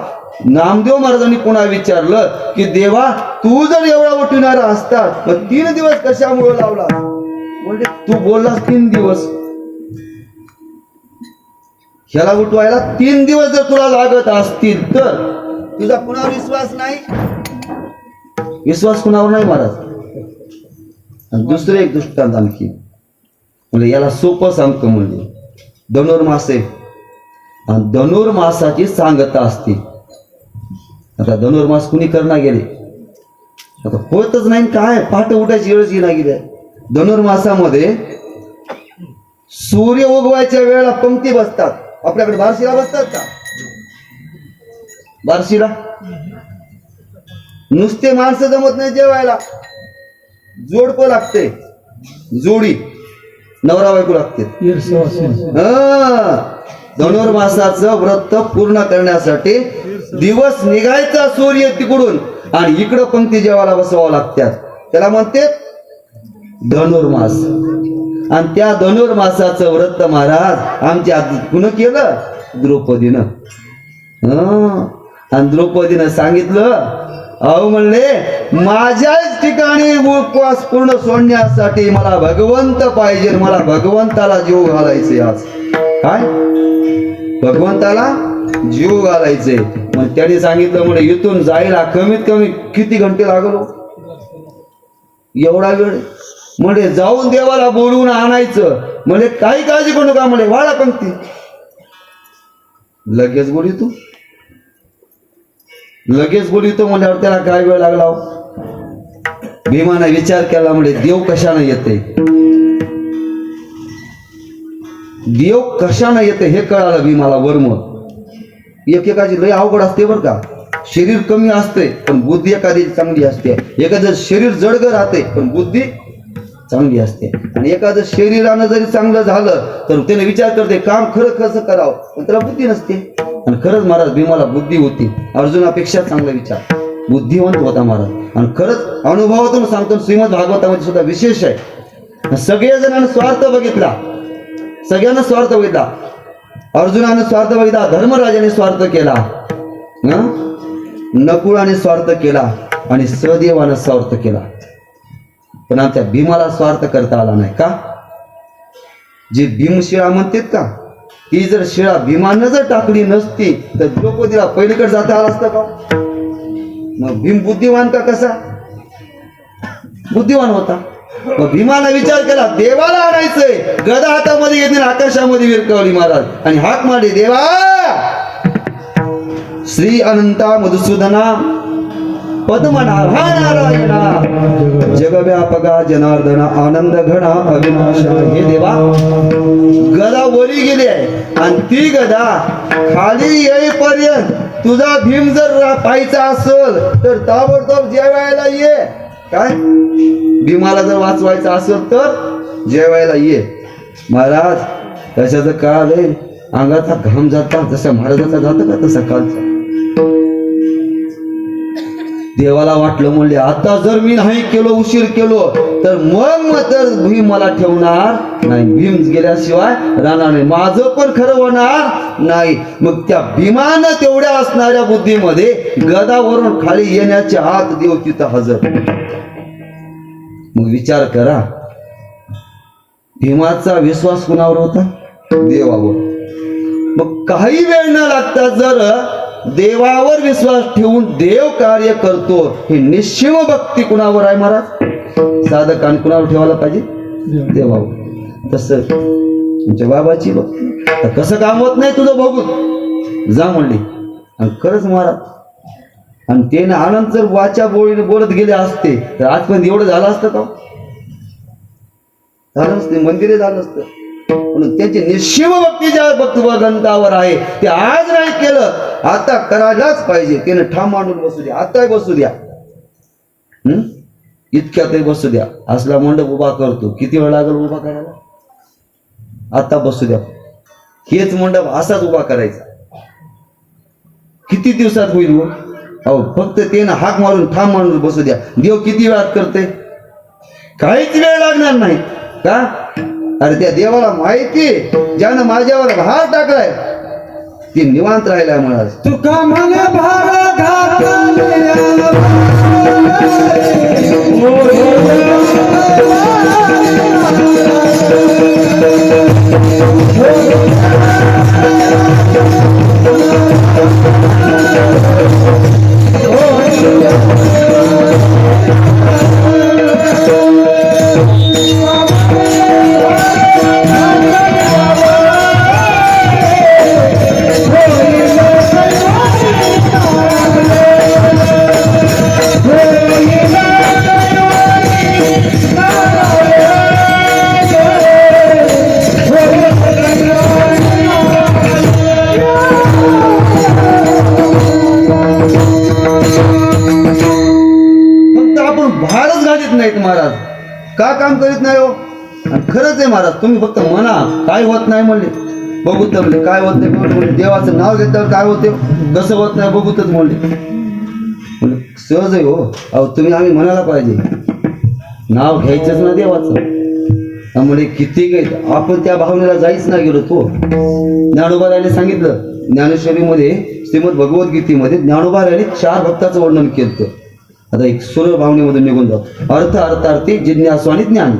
नामदेव महाराजांनी पुन्हा विचारलं की देवा, तू जर एवढा उठविणारा असतात तर 3 दिवस कशामुळे लावला? म्हणजे तू बोललास 3 दिवस, ह्याला उठवायला 3 दिवस जर तुला लागत असतील तर तुझा कुणावर विश्वास नाही? विश्वास कुणावर नाही महाराज. आणि दुसरं एक दृष्टांत आणखी म्हणजे याला सोपं सांगतो. म्हणजे धनुर्मास आहे आणि धनुर्मासाची सांगता असते. आता धनुर्मास कुणी करणार गेले, आता होतच नाही. काय पहाटे उठायची वेळच येणार गेली. धनुर्मासामध्ये सूर्य उगवायच्या वेळेला पंक्ती बसतात. आपल्याकडे बारशीला बसतात का? बारशीला नुसते माणसं जमत नाही जेवायला, जोडपं लागते, जोडी नवरा बायको लागते. धनुर्मासाचं व्रत पूर्ण करण्यासाठी दिवस निघायचा सूर्य तिकडून आणि इकडं पंक्ती जेवायला बसवावं लागतात. त्याला म्हणते धनुर्मास. आणि त्या धनुर्मासाचं व्रत महाराज आमच्या कुणं केलं? द्रौपदीनं. आणि द्रौपदीनं सांगितलं, अहो म्हणले माझ्याच ठिकाणी उपवास पूर्ण सोडण्यासाठी मला भगवंत पाहिजे, मला भगवंताला जीव घालायचे. आज काय भगवंताला जीव घालायचे. मग त्याने सांगितलं म्हणजे इथून जायला कमीत कमी किती घंटे लागलो? एवढा वेळ. म्हणजे जाऊन देवाला बोलवून आणायचं. म्हणजे काही काळजी करू नका म्हणजे वाळा पंक्ती लगेच बोलितो, लगेच बोलितो म्हणल्यावर त्याला काय वेळ लागला? भीमाने विचार केला म्हणजे देव कशानं येते, देव कशानं येते हे कळालं भीमाला. वर्म एकेकाची लय अवघड असते बरं का. शरीर कमी असते पण बुद्धी एखादी चांगली असते. एखादं शरीर जडगं राहते पण बुद्धी चांगली असते. आणि एखादं शरीरानं जरी चांगलं झालं तर त्याने विचार करते काम खरं कसं करावं, पण त्याला बुद्धी नसते. आणि खरंच महाराज भीमाला बुद्धी होती. अर्जुनापेक्षा चांगला विचार, बुद्धिवंत होता महाराज. आणि खरंच अनुभवातून सांगतो, श्रीमद भागवतामध्ये सुद्धा विशेष आहे. सगळ्या स्वार्थ बघितला, सगळ्यांना स्वार्थ बघितला. अर्जुनाने स्वार्थ बघितला, धर्मराजाने स्वार्थ केला, नकुळाने स्वार्थ केला आणि सहदेवाने स्वार्थ केला. पण आमच्या भीमाला स्वार्थ करता आला नाही का? जे भीमशिळा म्हणतात का, ती जर शिळा भीमानं जर टाकली नसती तर द्रौपदीला पहिलीकडे जाता आला असतं का? मग भीम बुद्धिवान का कसा? बुद्धिवान होता. मग भीमानं विचार केला देवाला आणायचंय, गदा हातामध्ये घेतली आकाशामध्ये विरकवली महाराज आणि हाक मारली, देवा श्री अनंता मधुसूदना पद्मनाभा नारायणा जगव्यापका जनार्दना आनंद घना अविनाशा. हे देवा, गदा वरी गेली आहे आणि ती गदा खाली येईपर्यंत तुझा भीम जर पाहायचा असेल तर ताबडतोब जेवायला ये. काय भीमाला जर वाचवायचं असेल तर जेवायला ये. महाराज कशाचं काल आहे, अंगाचा घाम जाता जसा महाराजाचा जातो का तसा कालचा. देवाला वाटलं म्हणले आता जर मी नाही केलो, उशीर केलो तर मग तर भीम मला ठेवणार नाही. भीम गेल्याशिवाय राहणार नाही, माझं पण खरं होणार नाही. मग त्या भीमानं तेवढ्या असणाऱ्या बुद्धीमध्ये गदावरून खाली येण्याच्या आत देव तिथं हजर. मग विचार करा, भीमाचा विश्वास कुणावर होता? देवावर. मग काही वेळ न लागता जर देवावर विश्वास ठेवून देव कार्य करतो, हे निश्चिम भक्ती कुणावर आहे महाराज? साधकान कुणावर ठेवायला पाहिजे? देवावर. तसं तुमच्या बाबाची भक्ती. तर कसं काम होत नाही तुझं बघून जा म्हणली आणि खरंच महाराज. आणि ते ना आनंद जर वाचा बोलत गेले असते तर आजपर्यंत एवढं झालं असतं का? झालं नसते, मंदिरे झालं असतं. म्हणून त्यांची निश्चिम भक्ती ज्या भक्तगंतावर आहे ते आज नाही केलं, आता करायलाच पाहिजे. त्याने ठाम मांडून बसू द्या, आताही बसू द्या, इतक्यातही बसू द्या. असला मंडप उभा करतो, किती वेळ लागेल उभा करायला? आता बसू द्या. हेच मंडप असाच उभा करायचा, किती दिवसात होईल? अहो फक्त त्यानं हाक मारून ठाम मांडून बसू द्या. देव किती वेळात करते? काहीच वेळ लागणार नाही का? अरे त्या देवाला माहिती, ज्यानं माझ्यावर भार टाकलाय ती निवांत राहिलाय महाराज. तुका मन भार घातले नाहीत महाराज. का काम करीत नाही हो? आणि खरंच आहे महाराज, तुम्ही फक्त म्हणा काय होत नाही म्हणले, बघूत म्हणले. काय होत नाही म्हणले, देवाचं नाव घेतल्यावर काय होते, कसं होत नाही बघूतच म्हणले. सहज आहे हो. अहो तुम्ही आम्ही म्हणायला पाहिजे, नाव घ्यायचंच ना देवाचं. त्यामुळे किती काही आपण त्या भावनेला जायच नाही गेलो. तो ज्ञानोबारायाने सांगितलं ज्ञानेश्वरीमध्ये, श्रीमद भगवद्गीतेमध्ये ज्ञानोबारायाने 4 भक्ताचं वर्णन केलं. आता एक सुर भावनेमधून निघून जातो. अर्थ अर्थार्थी जिज्ञासू आणि ज्ञानी.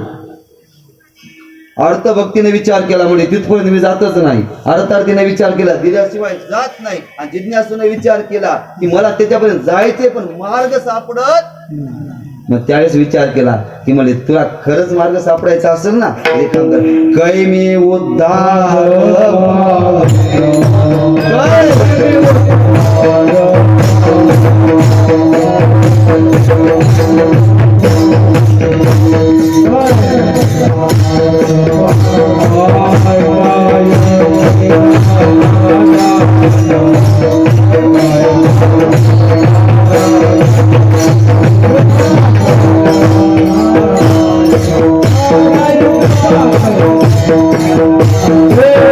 अर्थ भक्तीने विचार केला म्हणजे तिथपर्यंत मी जातच नाही. अर्थार्थीने विचार केला दिल्याशिवाय जात नाही. आणि जिज्ञासूने विचार केला की मला त्याच्यापर्यंत जायचे पण मार्ग सापडत. मग त्यावेळेस विचार केला की म्हणजे तुला खरंच मार्ग सापडायचा असेल ना, एक काम कर, कै मी उद्धार Hey!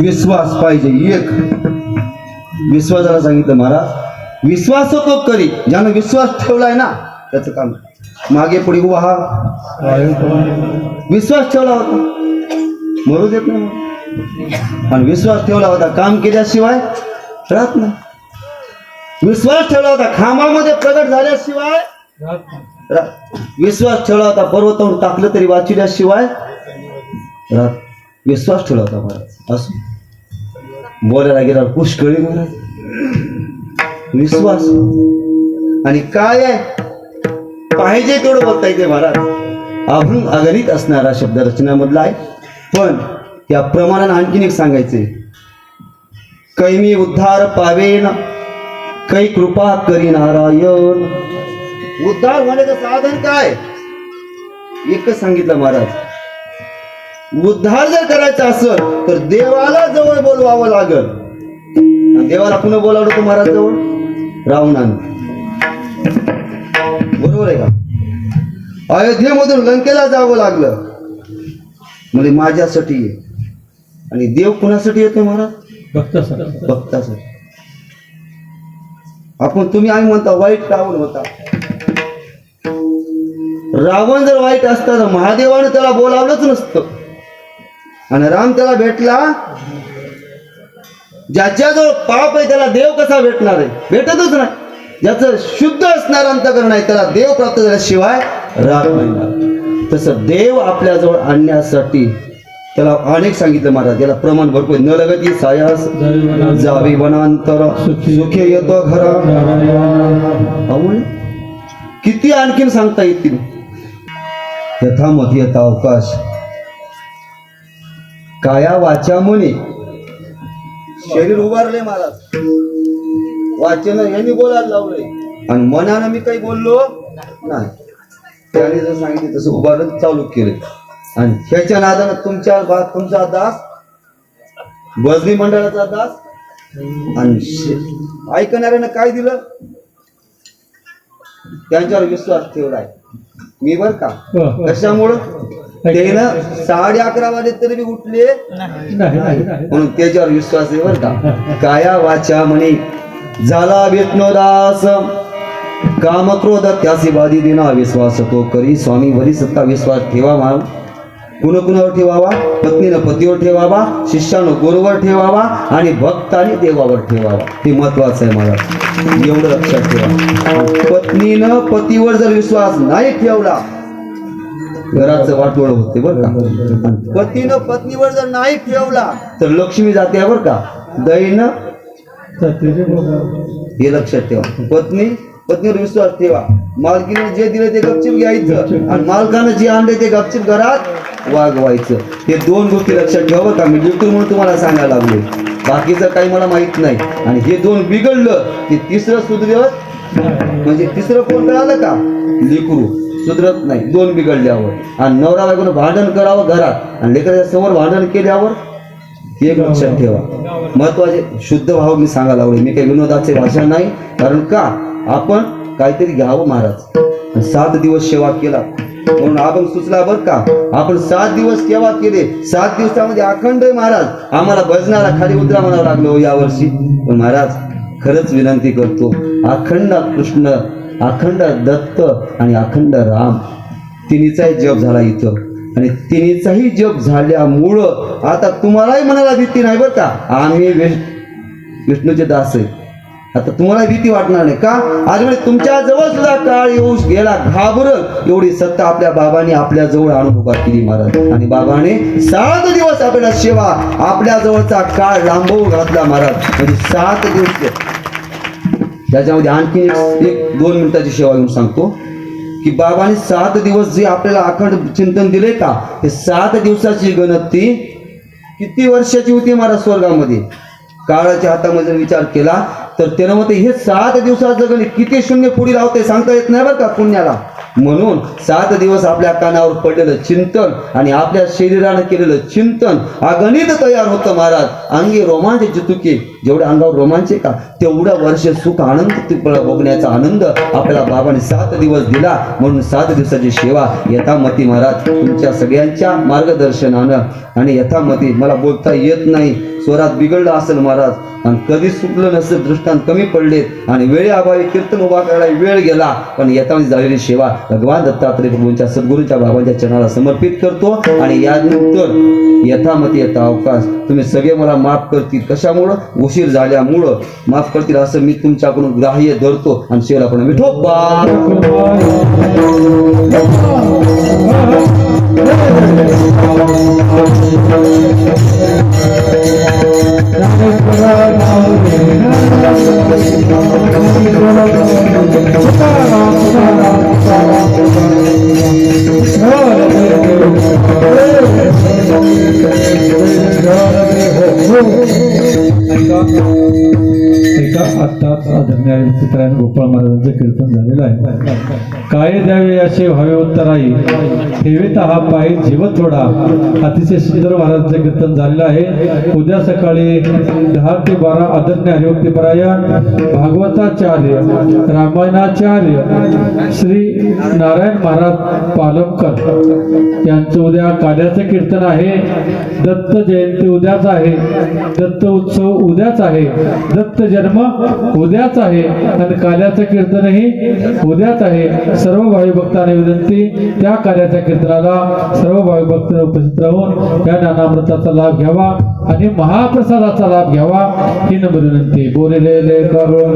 विश्वास पाहिजे एक. विश्वासाला सांगितलं महाराज, विश्वास तो करी. ज्यानं विश्वास ठेवलाय ना त्याचं काम. मागे पुढे उभा हा विश्वास ठेवला होता, मरू देत नाही. आणि विश्वास ठेवला होता काम केल्याशिवाय राहत नाही. विश्वास ठेवला होता खांबामध्ये प्रगट झाल्याशिवाय विश्वास ठेवला होता पर्वतावरून टाकलं तरी वाचल्याशिवाय राहत. विश्वास ठेवला होता महाराज. असं बोलायला गेला पुष्कळी महाराज. विश्वास आणि काय आहे पाहिजे तेवढं बोलता येते महाराज. अभंग अगणित असणारा शब्द रचनामधला आहे. पण या प्रमाणाने आणखीन एक सांगायचे. कैमी उद्धार पावेन कै कृपा करी नारायण. उद्धार होण्याचं साधन काय एकच सांगितलं महाराज. उद्धार जर करायचा असेल तर देवाला जवळ बोलवावं लागल. देवाला पुन्हा बोलावलं तर महाराज जवळ रावणानं. बरोबर आहे का. अयोध्येमधून लंकेला जावं लागलं म्हणजे माझ्यासाठी. आणि देव कुणासाठी येतो महाराज? भक्तासाठी. आपण तुम्ही आई म्हणता वाईट रावण होता. रावण जर वाईट असता तर महादेवानं त्याला बोलावलंच नसतं. आणि राम त्याला भेटला. ज्याच्याजवळ पाप आहे त्याला देव कसा भेटणार आहे? भेटतच नाही. ज्याचं शुद्ध असणार अंतकरण आहे त्याला देव प्राप्त झाल्याशिवाय राहत नाही. तसं देव आपल्याजवळ आणण्यासाठी त्याला अनेक सांगितलं महाराज. याला प्रमाण भरपूर. न लगती सायास जावी वनांतर सुखे येतो घरा. किती आणखीन सांगता येतील. यथामती यथा अवकाश काया वाचा म्हणे. शरीर उभारले महाराज. वाचन यांनी बोलायला लावले आणि मनानं मी काही बोललो नाही. त्याने जर सांगितलं तसं उभारलं चालू केलं. आणि ह्याच्या नादानं तुमचा दास भजनी मंडळाचा दास आणि ऐकणाऱ्यानं काय दिलं? त्यांच्यावर विश्वास ठेवलाय मी बर का. हो. कशामुळं त्यानं 11:30 वाजे तरी बी उठले नाही, नाही, नाही. म्हणून त्याच्यावर विश्वास आहे बर का. काया वाचा म्हणे झाला विष्णुदास काम क्रोध त्यासी बाधी दिना विश्वास तो करी स्वामी वरी सत्ता विश्वास ठेवा मान कुणावर ठेवावा पत्नीनं पतीवर ठेवावा शिष्यानं गुरुवर ठेवावा आणि भक्ताने देवावर ठेवावा. हे महत्वाचं आहे मला एवढं लक्षात ठेवा. पत्नीनं पतीवर जर विश्वास नाही ठेवला घराचं वाटोळ होते बरं का. आणि पतीनं पत्नीवर जर नाही ठेवला तर लक्ष्मी जाते बरं का. दैनं हे लक्षात ठेवा. पत्नीवर विश्वास ठेवा. मालकीने जे दिले ते गपचिप घ्यायचं आणि मालकानं जे आणले ते गपचिप घरात वागवायचं. हे दोन गोष्टी लक्षात ठेवा बरं का. मी ड्युटी म्हणून तुम्हाला सांगायला लागलोय, बाकीचं काही मला माहित नाही. आणि हे दोन बिघडलं की तिसरं सुधरत म्हणजे तिसरं कोण कळालं का लेकरू सुधरत नाही. दोन बिघडल्यावर आणि नवरा बायकोनं भांडण करावं घरात आणि लेकराच्या समोर भांडण केल्यावर हे एक लक्षात ठेवा. महत्वाचे शुद्ध भाव मी सांगायला लागलोय. मी काही विनोदाचे भाषण नाही. कारण का आपण काहीतरी घ्यावं महाराज. 7 दिवस सेवा केला म्हणून अभंग सुचला बर का. आपण 7 दिवस सेवा केले. 7 दिवसामध्ये अखंड महाराज आम्हाला भजनाला खाली उतरा म्हणावं लागलो यावर्षी. पण महाराज खरंच विनंती करतो अखंड कृष्ण अखंड दत्त आणि अखंड राम तिन्हीचाही जप झाला इथं. आणि तिन्हीचाही जप झाल्यामुळं आता तुम्हालाही मनाला भीती नाही बरं का. आम्ही विष्णूचे दास आहे. आता तुम्हाला भीती वाटणार नाही का. आज म्हणजे तुमच्या जवळ सुद्धा काळ येऊ गेला घाबरत एवढी सत्ता आपल्या बाबांनी आपल्या जवळ आणून उभा केली महाराज. आणि बाबाने 7 दिवस आपल्याला सेवा आपल्या जवळचा काळ लांबवून घातला महाराज. म्हणजे 7 दिवस. त्याच्यामध्ये आणखी एक 2 मिनिटाची सेवा घेऊन सांगतो की बाबाने 7 दिवस जे आपल्याला अखंड चिंतन दिले का ते 7 दिवसाची गणती किती वर्षाची होती महाराज स्वर्गामध्ये. काळाच्या हातामध्ये जर विचार केला तर त्यानं मग हे 7 दिवसाचं गणित किती शून्य पुढे लावते सांगता येत नाही बरं का पुण्याला. म्हणून 7 दिवस आपल्या कानावर पडलेलं चिंतन आणि आपल्या शरीरानं केलेलं चिंतन अगणित तयार होतं महाराज. अंगी रोमांच जितुके जेवढ्या अंगावर रोमांच आहे का तेवढं वर्ष सुख आनंद भोगण्याचा आनंद आपल्याला बाबाने 7 दिवस दिला. म्हणून 7 दिवसाची सेवा यथामती महाराज तुमच्या सगळ्यांच्या मार्गदर्शनानं आणि यथामती मला बोलता येत नाही स्वरात बिघडलं असेल महाराज आणि कधीच सुटलं नसेल दृष्टांत कमी पडलेत आणि वेळेअभावी कीर्तन उभा करायला वेळ गेला. पण यथामती झालेली सेवा भगवान दत्तात्रय प्रभूंच्या सद्गुरूंच्या बाबांच्या चरणाला समर्पित करतो. आणि यानंतर यथामती यथा अवकाश तुम्ही सगळे मला माफ करतील. कशामुळं उशीर झाल्यामुळं माफ करतील असं मी तुमच्याकडून ग्राह्य धरतो. आणि शेवला पण विठोबा एका आत्ताच आदरणीय चित्रायन गोपाळ महाराजांचं कीर्तन झालेलं आहे. काय द्यावे असे व्हावे उत्तराई ठेवीत हा पायी जीव थोडा. अतिशय सुंदर महाराजांचं कीर्तन झालेलं आहे. उद्या सकाळी 10 ते 12 आदरणीय हरिभक्तीपरायण भागवताचार्य रामायणाचार्य श्री नारायण महाराज पालमकर यांचं उद्या काल्याचं कीर्तन आहे. दत्त जयंती उद्याच आहे. दत्त उत्सव उद्याच आहे. दत्त जन्म उद्याच आहे आणि काल्याचं कीर्तनही उद्याच आहे. सर्व भाविभक्तांना विनंती त्या कार्याच्या कीर्तनाला सर्व भाविभक्त उपस्थित राहून या ज्ञानामृताचा लाभ घ्यावा आणि महाप्रसादाचा लाभ घ्यावा ही नम्र विनंती. बोललेले करून